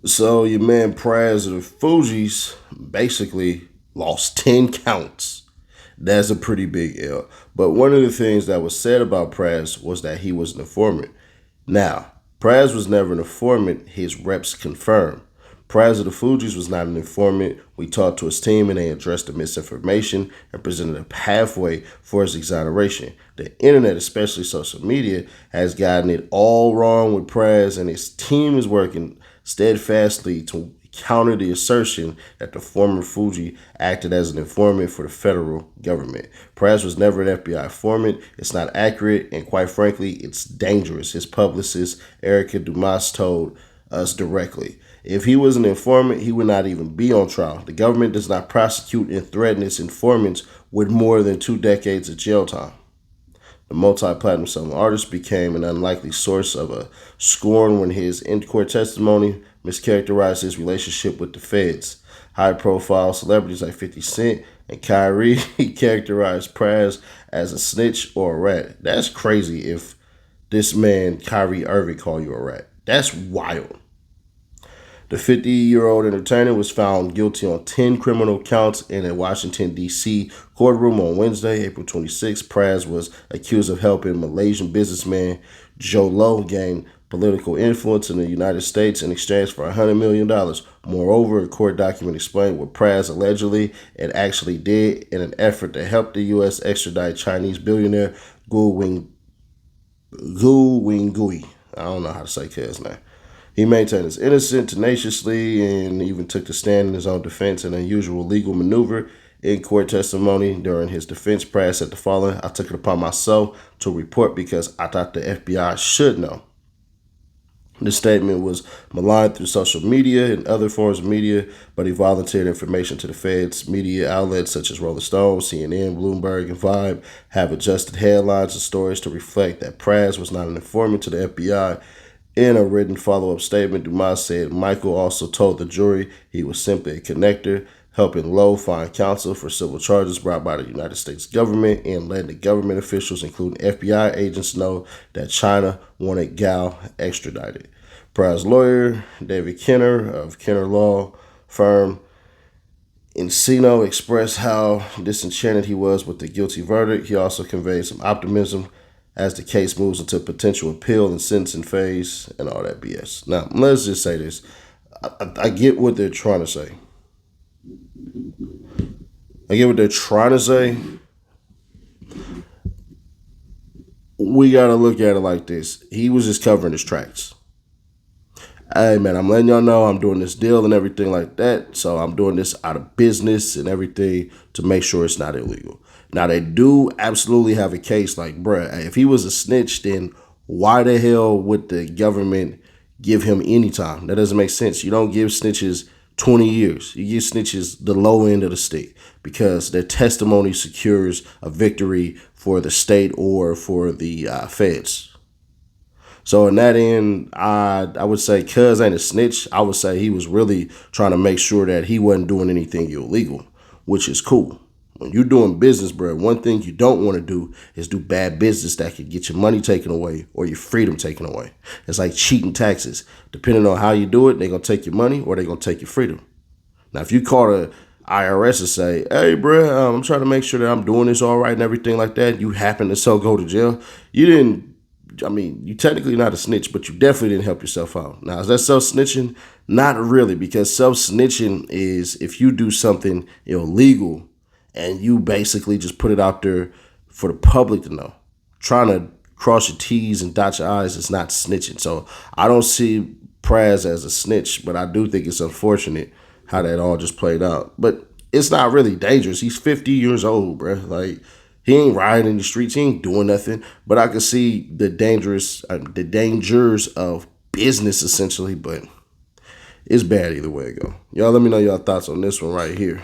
So your man Pras of the Fugees basically lost 10 counts. That's a pretty big L. But one of the things that was said about Pras was that he was an informant. Now, Pras was never an informant, his reps confirmed. Pras of the Fugees was not an informant. We talked to his team and they addressed the misinformation and presented a pathway for his exoneration. The internet, especially social media, has gotten it all wrong with Pras, and his team is working steadfastly to counter the assertion that the former Fugee acted as an informant for the federal government. Pras was never an FBI informant. It's not accurate, and quite frankly, it's dangerous. His publicist, Erica Dumas, told us directly. If he was an informant, he would not even be on trial. The government does not prosecute and threaten its informants with more than 2 decades of jail time. The multi-platinum selling artist became an unlikely source of a scorn when his in-court testimony mischaracterized his relationship with the feds. High-profile celebrities like 50 Cent and Kyrie characterized Pras as a snitch or a rat. That's crazy if this man, Kyrie Irving, called you a rat. That's wild. The 50-year-old entertainer was found guilty on 10 criminal counts in a Washington, D.C. courtroom on Wednesday, April 26. Pras was accused of helping Malaysian businessman Joe Low gain political influence in the United States in exchange for $100 million. Moreover, a court document explained what Pras allegedly and actually did in an effort to help the U.S. extradite Chinese billionaire Gu Wingui. I don't know how to say his name. He maintained his innocence tenaciously and even took the stand in his own defense, an unusual legal maneuver. In court testimony during his defense, Pras said the following: "I took it upon myself to report because I thought the FBI should know." The statement was maligned through social media and other forms of media, but he volunteered information to the feds. Media outlets such as Rolling Stone, CNN, Bloomberg, and Vibe have adjusted headlines and stories to reflect that Pras was not an informant to the FBI. In a written follow-up statement, Dumas said Michael also told the jury he was simply a connector, helping Lowe find counsel for civil charges brought by the United States government and letting the government officials, including FBI agents, know that China wanted Gao extradited. Pras lawyer, David Kenner of Kenner Law Firm Encino, expressed how disenchanted he was with the guilty verdict. He also conveyed some optimism as the case moves into potential appeal and sentencing phase and all that BS. Now, let's just say this. I get what they're trying to say. We got to look at it like this. He was just covering his tracks. Hey, man, I'm letting y'all know I'm doing this deal and everything like that. So I'm doing this out of business and everything to make sure it's not illegal. Now, they do absolutely have a case like, bruh, if he was a snitch, then why the hell would the government give him any time? That doesn't make sense. You don't give snitches 20 years. You give snitches the low end of the stick because their testimony secures a victory for the state or for the feds. So in that end, I would say cuz ain't a snitch. I would say he was really trying to make sure that he wasn't doing anything illegal, which is cool. When you're doing business, bro, one thing you don't want to do is do bad business that could get your money taken away or your freedom taken away. It's like cheating taxes. Depending on how you do it, they're going to take your money or they're going to take your freedom. Now, if you call the IRS and say, hey, bro, I'm trying to make sure that I'm doing this all right and everything like that, you happen to so go to jail, you technically not a snitch, but you definitely didn't help yourself out. Now, is that self-snitching? Not really, because self-snitching is if you do something illegal and you basically just put it out there for the public to know. Trying to cross your T's and dot your I's is not snitching. So I don't see Pras as a snitch, but I do think it's unfortunate how that all just played out. But it's not really dangerous. He's 50 years old, bro. Like, he ain't riding in the streets. He ain't doing nothing. But I can see the dangers of business, essentially. But it's bad either way it go. Y'all let me know y'all thoughts on this one right here.